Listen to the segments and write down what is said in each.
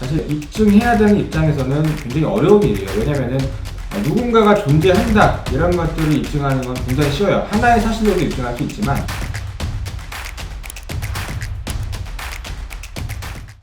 사실 입증해야 되는 입장에서는 굉장히 어려운 일이에요. 왜냐면은 누군가가 존재한다 이런 것들을 입증하는 건 굉장히 쉬워요. 하나의 사실로도 입증할 수 있지만.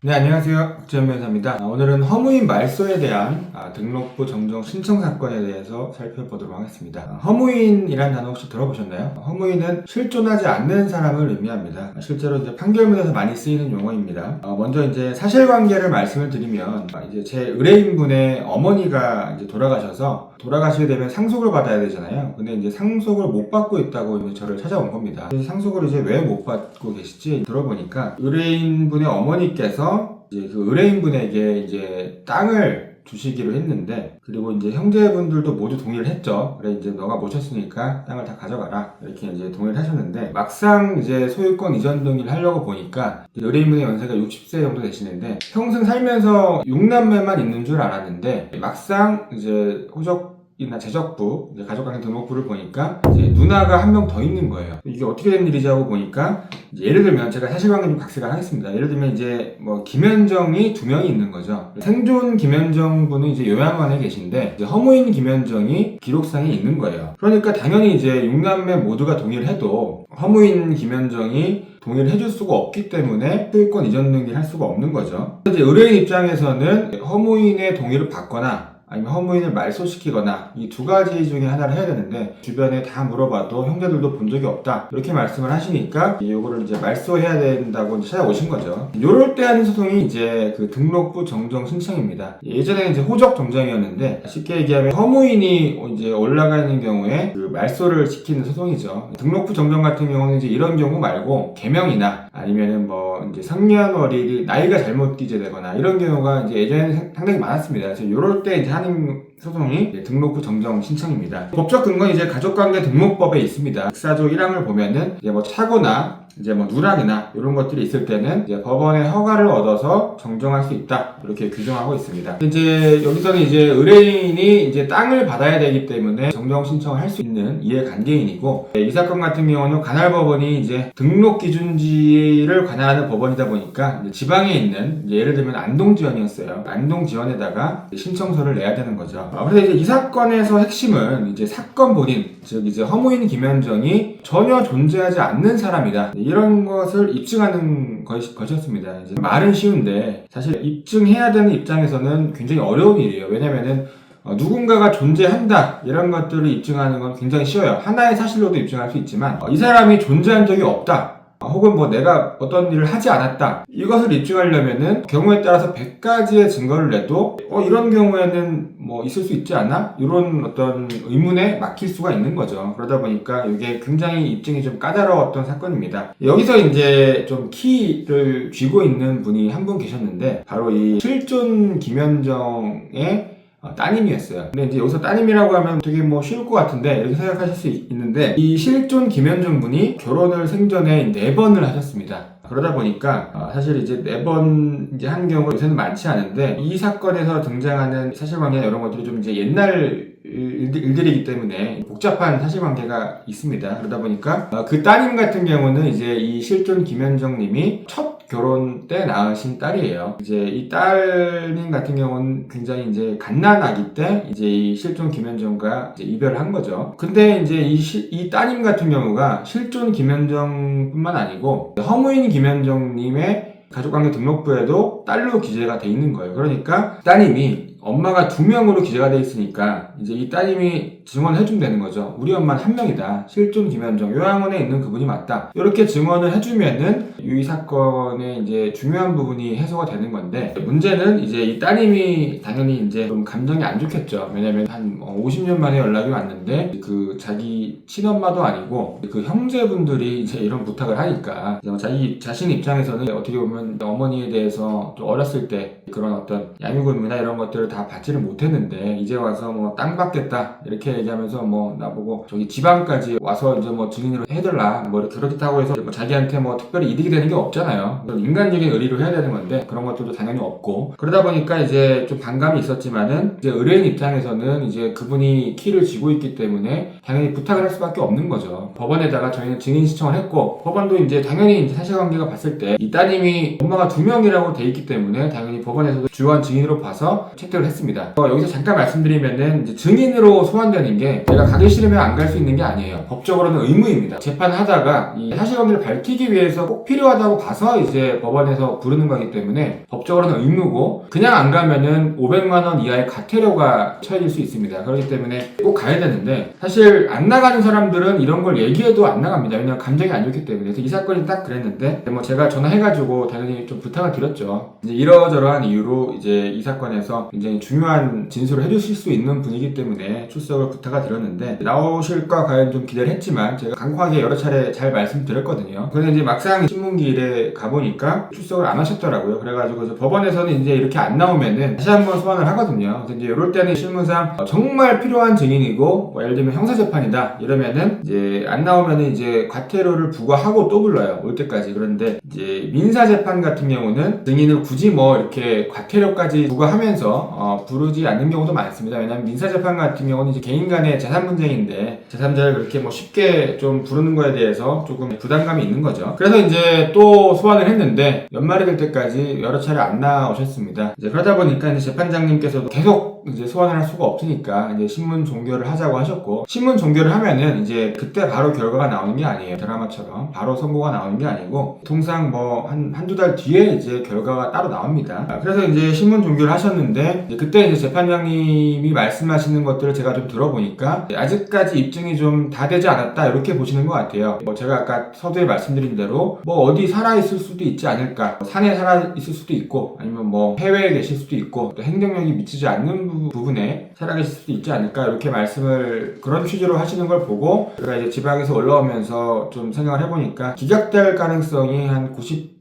네, 안녕하세요. 국제현 변호사입니다. 오늘은 허무인 말소에 대한 등록부 정정 신청 사건에 대해서 살펴보도록 하겠습니다. 허무인이라는 단어 혹시 들어보셨나요? 허무인은 실존하지 않는 사람을 의미합니다. 실제로 이제 판결문에서 많이 쓰이는 용어입니다. 먼저 이제 사실관계를 말씀을 드리면 이제 제 의뢰인분의 어머니가 이제 돌아가시게 되면 상속을 받아야 되잖아요. 근데 이제 상속을 못 받고 있다고 이제 저를 찾아온 겁니다. 그래서 상속을 이제 왜 못 받고 계시지? 들어보니까 의뢰인분의 어머니께서 이제 그 의뢰인분에게 이제 땅을 주시기로 했는데, 그리고 이제 형제분들도 모두 동의를 했죠. 그래, 이제 너가 모셨으니까 땅을 다 가져가라. 이렇게 이제 동의를 하셨는데, 막상 이제 소유권 이전 등기를 하려고 보니까, 의뢰인분의 연세가 60세 정도 되시는데, 평생 살면서 6남매만 있는 줄 알았는데, 막상 이제 호적이나 제적부, 이제 가족관계 등록부를 보니까 이제 누나가 한 명 더 있는 거예요. 이게 어떻게 된 일이지 하고 보니까, 예를 들면 제가 사실관계 좀 각색을 하겠습니다. 예를 들면 이제 뭐 김현정이 2명이 있는 거죠. 생존 김현정 분은 이제 요양원에 계신데, 이제 허무인 김현정이 기록상에 있는 거예요. 그러니까 당연히 이제 6남매 모두가 동의를 해도 허무인 김현정이 동의를 해줄 수가 없기 때문에 소유권 이전 등기를 할 수가 없는 거죠. 이제 의뢰인 입장에서는 허무인의 동의를 받거나 아니면 허무인을 말소시키거나 이 두 가지 중에 하나를 해야 되는데, 주변에 다 물어봐도 형제들도 본 적이 없다 이렇게 말씀을 하시니까 이거를 이제 말소해야 된다고 이제 찾아오신 거죠. 요럴 때 하는 소송이 이제 그 등록부 정정 신청입니다. 예전에는 이제 호적 정정이었는데, 쉽게 얘기하면 허무인이 이제 올라가 있는 경우에 그 말소를 시키는 소송이죠. 등록부 정정 같은 경우는 이제 이런 경우 말고 개명이나 아니면은 뭐 이제 생년월일이 나이가 잘못 기재되거나 이런 경우가 이제 예전에는 상당히 많았습니다. 그래서 요럴 때 이제 하는 소송이 등록부 정정 신청입니다. 법적 근거는 이제 가족관계 등록법에 있습니다. 역사조 1항을 보면은 이제 뭐 차고나 이제 뭐 누락이나 이런 것들이 있을 때는 이제 법원의 허가를 얻어서 정정할 수 있다 이렇게 규정하고 있습니다. 이제 여기서는 이제 의뢰인이 이제 땅을 받아야 되기 때문에 정정 신청을 할 수 있는 이해관계인이고, 이 사건 같은 경우는 관할법원이 이제 등록 기준지를 관할하는 법원이다 보니까 이제 지방에 있는 예를 들면 안동지원이었어요. 안동지원에다가 신청서를 내야 되는 거죠. 그래서 이제 이 사건에서 핵심은 이제 사건 본인, 즉 이제 허무인 김현정이 전혀 존재하지 않는 사람이다 이런 것을 입증하는 것이었습니다. 이제 말은 쉬운데 사실 입증해야 되는 입장에서는 굉장히 어려운 일이에요. 왜냐면은 누군가가 존재한다 이런 것들을 입증하는 건 굉장히 쉬워요. 하나의 사실로도 입증할 수 있지만 이 사람이 존재한 적이 없다, 혹은 뭐 내가 어떤 일을 하지 않았다, 이것을 입증하려면은 경우에 따라서 100가지의 증거를 내도 이런 경우에는 뭐 있을 수 있지 않나? 이런 어떤 의문에 막힐 수가 있는 거죠. 그러다 보니까 이게 굉장히 입증이 좀 까다로웠던 사건입니다. 여기서 이제 좀 키를 쥐고 있는 분이 한 분 계셨는데, 바로 이 실존 김현정의 따님이었어요. 근데 이제 여기서 따님이라고 하면 되게 뭐 쉬울 것 같은데 이렇게 생각하실 수 있는데, 이 실존 김현정 분이 결혼을 생전에 4번을 하셨습니다. 그러다 보니까 사실 이제 4번 이제 한 경우가 요새는 많지 않은데, 이 사건에서 등장하는 사실관계나 이런 것들이 좀 이제 옛날 일들이기 때문에 복잡한 사실관계가 있습니다. 그러다 보니까 그 따님 같은 경우는 이제 이 실존 김현정 님이 첫 결혼 때 낳으신 딸이에요. 이제 이 딸님 같은 경우는 굉장히 이제 갓난아기 때 이제 이 실존 김현정과 이제 이별을 한 거죠. 근데 이제 이 따님 같은 경우가 실존 김현정뿐만 아니고 허무인 김현정님의 가족관계 등록부에도 딸로 기재가 돼 있는 거예요. 그러니까 따님이 엄마가 2명으로 기재가 돼 있으니까 이제 이 따님이 증언을 해주면 되는 거죠. 우리 엄마는 1명이다. 실존 김현정, 요양원에 있는 그분이 맞다. 이렇게 증언을 해주면은 이 사건의 이제 중요한 부분이 해소가 되는 건데, 문제는 이제 이 따님이 당연히 이제 좀 감정이 안 좋겠죠. 왜냐면 한 50년 만에 연락이 왔는데 그 자기 친엄마도 아니고 그 형제분들이 이제 이런 부탁을 하니까 자기 자신 입장에서는 어떻게 보면 어머니에 대해서 좀 어렸을 때 그런 어떤 양육의무나 이런 것들을 다 받지를 못했는데 이제 와서 뭐 땅 받겠다 이렇게 얘기하면서 뭐 나보고 저기 지방까지 와서 이제 뭐 증인으로 해달라 뭐 이렇게 그렇다고 해서 뭐 자기한테 뭐 특별히 이득이 되는 게 없잖아요. 인간적인 의리로 해야 되는 건데 그런 것들도 당연히 없고, 그러다 보니까 이제 좀 반감이 있었지만은 이제 의뢰인 입장에서는 이제 그분이 키를 쥐고 있기 때문에 당연히 부탁을 할 수밖에 없는 거죠. 법원에다가 저희는 증인 신청을 했고, 법원도 이제 당연히 이제 사실관계가 봤을 때 이 따님이 엄마가 2명이라고 돼 있기 때문에 당연히 법원에서도 주요한 증인으로 봐서 채택을 했습니다. 여기서 잠깐 말씀드리면은 이제 증인으로 소환되는 게 제가 가기 싫으면 안 갈 수 있는 게 아니에요. 법적으로는 의무입니다. 재판하다가 이 사실관계를 밝히기 위해서 꼭 필요하다고 봐서 이제 법원에서 부르는 거기 때문에 법적으로는 의무고, 그냥 안 가면은 500만 원 이하의 과태료가 처해질 수 있습니다. 그렇기 때문에 꼭 가야 되는데, 사실 안 나가는 사람들은 이런 걸 얘기해도 안 나갑니다. 왜냐면 감정이 안 좋기 때문에. 그래서 이 사건이 딱 그랬는데, 뭐 제가 전화해가지고 당연히 좀 부탁을 드렸죠. 이제 이러저러한 이유로 이제 이 사건에서 굉장히 중요한 진술을 해주실 수 있는 분이기 때문에 출석을 부탁을 드렸는데, 나오실까 과연 좀 기대를 했지만 제가 강하게 여러 차례 잘 말씀드렸거든요. 그런데 이제 막상 신문기일에 가보니까 출석을 안 하셨더라고요. 그래가지고 이제 법원에서는 이제 이렇게 안 나오면은 다시 한번 소환을 하거든요. 그래서 이제 이럴 때는 실무상 정말 필요한 증인이고, 뭐 예를 들면 형사재판이다 이러면은 이제 안 나오면은 이제 과태료를 부과하고 또 불러요, 올 때까지. 그런데 이제 민사재판 같은 경우는 증인을 굳이 뭐 이렇게 과태료까지 부과하면서 부르지 않는 경우도 많습니다. 왜냐하면 민사재판 같은 경우는 이제 개인 간의 재산 분쟁인데 제3자를 그렇게 뭐 쉽게 좀 부르는 거에 대해서 조금 부담감이 있는 거죠. 그래서 이제 또 소환을 했는데 연말이 될 때까지 여러 차례 안 나오셨습니다. 이제 그러다 보니까 이제 재판장님께서도 계속 이제 소환을 할 수가 없으니까 이제 신문 종결을 하자고 하셨고, 신문 종결을 하면은 이제 그때 바로 결과가 나오는 게 아니에요. 드라마처럼 바로 선고가 나오는 게 아니고 통상 뭐 한두 달 뒤에 이제 결과가 따로 나옵니다. 그래서 이제 신문 종결을 하셨는데, 이제 그때 이제 재판장님이 말씀하시는 것들을 제가 좀 들어보니까 아직까지 입증이 좀 다 되지 않았다 이렇게 보시는 것 같아요. 뭐 제가 아까 서두에 말씀드린 대로 뭐 어디 살아있을 수도 있지 않을까, 산에 살아있을 수도 있고, 아니면 뭐 해외에 계실 수도 있고, 또 행정력이 미치지 않는 부분에 살아계실 수도 있지 않을까, 이렇게 말씀을 그런 취지로 하시는 걸 보고 제가 이제 지방에서 올라오면서 좀 생각을 해보니까 기각될 가능성이 한 90%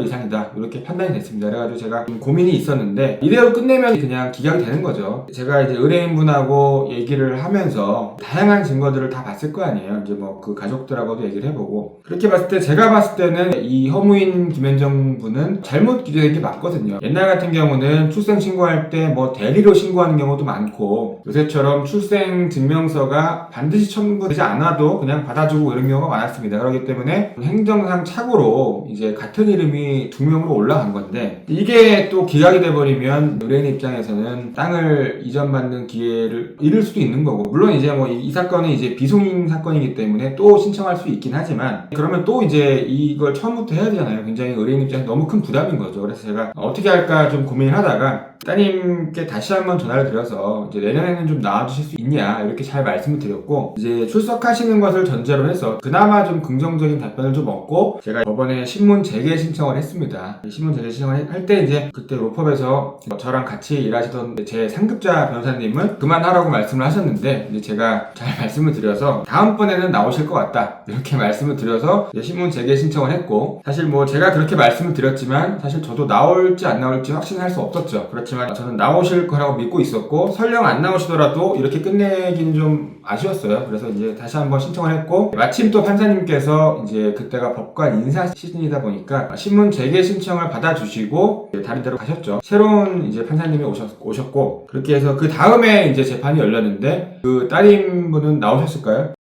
이상이다 이렇게 판단이 됐습니다. 그래가지고 제가 좀 고민이 있었는데, 이대로 끝내면 그냥 기각이 되는 거죠. 제가 이제 의뢰인분하고 얘기를 하면서 다양한 증거들을 다 봤을 거 아니에요. 이제 뭐 그 가족들하고도 얘기를 해보고, 그렇게 봤을 때 제가 봤을 때는 이 허무인 김현정 분은 잘못 기재된 게 맞거든요. 옛날 같은 경우는 출생 신고할 때 뭐 대리로 신고하는 경우도 많고, 요새처럼 출생 증명서가 반드시 첨부되지 않아도 그냥 받아주고 이런 경우가 많았습니다. 그렇기 때문에 행정상 착오로 이제 같은 이름이 2명으로 올라간 건데, 이게 또 기각이 돼버리면 의뢰인 입장에서는 땅을 이전받는 기회를 잃을 수도 있는 거고, 물론 이제 뭐 이 사건은 이제 비송인 사건이기 때문에 또 신청할 수 있긴 하지만, 그러면 또 이제 이걸 처음부터 해야 되잖아요. 굉장히 의뢰인 입장에서 너무 큰 부담인 거죠. 그래서 제가 어떻게 할까 좀 고민을 하다가 따님께 다시 한번 전화를 드려서 이제 내년에는 좀 나와주실 수 있냐 이렇게 잘 말씀을 드렸고, 이제 출석하시는 것을 전제로 해서 그나마 좀 긍정적인 답변을 좀 얻고 제가 법원에 신문 재개 신청을 했습니다. 신문 재개 신청을 할 때 이제 그때 로펌에서 저랑 같이 일하시던 제 상급자 변호사님은 그만하라고 말씀을 하셨는데, 이제 제가 잘 말씀을 드려서 다음번에는 나오실 것 같다 이렇게 말씀을 드려서 이제 신문 재개 신청을 했고, 사실 뭐 제가 그렇게 말씀을 드렸지만 사실 저도 나올지 안 나올지 확신할 수 없었죠. 그렇지만 저는 나오실 거라고 믿고 있었고, 설령 안 나오시더라도 이렇게 끝내기는 좀 아쉬웠어요. 그래서 이제 다시 한번 신청을 했고, 마침 또 판사님께서 이제 그때가 법관 인사 시즌이다 보니까 신문 재개 신청을 받아주시고 다른 데로 가셨죠. 새로운 이제 판사님이 오셨고, 그렇게 해서 그 다음에 이제 재판이 열렸는데, 그 따님분은 나오셨을까요?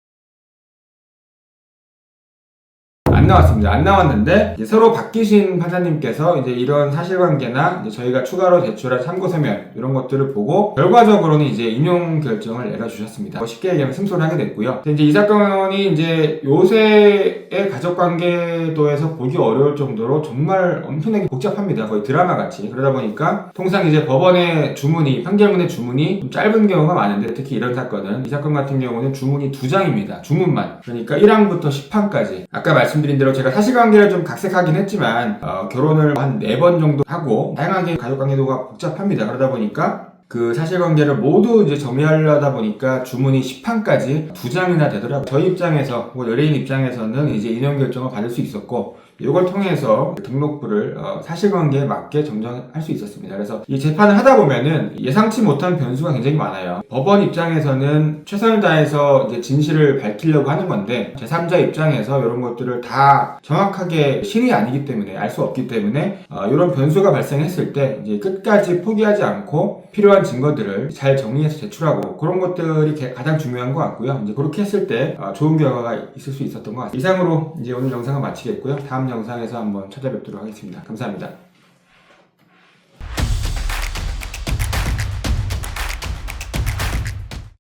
안 나왔습니다. 안 나왔는데 이제 새로 바뀌신 판사님께서 이제 이런 사실관계나 이제 저희가 추가로 제출할 참고서면 이런 것들을 보고 결과적으로는 이제 인용 결정을 내려주셨습니다. 쉽게 얘기하면 승소를 하게 됐고요. 이제 이 사건이 이제 요새의 가족관계도에서 보기 어려울 정도로 정말 엄청나게 복잡합니다. 거의 드라마같이. 그러다 보니까 통상 이제 법원의 주문이, 판결문의 주문이 좀 짧은 경우가 많은데, 특히 이런 사건은, 이 사건 같은 경우는 주문이 2장입니다. 주문만. 그러니까 1항부터 10항까지. 아까 말씀드린 대로 제가 사실관계를 좀 각색하긴 했지만 결혼을 한 4번 정도 하고 다양하게 가족관계도가 복잡합니다. 그러다 보니까 그 사실관계를 모두 이제 정리하려다 보니까 주문이 10항까지 2장이나 되더라고요. 저희 입장에서, 의뢰인 입장에서는 이제 인용 결정을 받을 수 있었고, 이걸 통해서 등록부를 사실관계에 맞게 정정할 수 있었습니다. 그래서 이 재판을 하다 보면은 예상치 못한 변수가 굉장히 많아요. 법원 입장에서는 최선을 다해서 이제 진실을 밝히려고 하는 건데 제3자 입장에서 이런 것들을 다 정확하게 신이 아니기 때문에 알 수 없기 때문에 이런 변수가 발생했을 때 이제 끝까지 포기하지 않고 필요한 증거들을 잘 정리해서 제출하고 그런 것들이 가장 중요한 것 같고요. 이제 그렇게 했을 때 좋은 결과가 있을 수 있었던 것 같습니다. 이상으로 이제 오늘 영상을 마치겠고요. 다음 영상에서 한번 찾아뵙도록 하겠습니다. 감사합니다.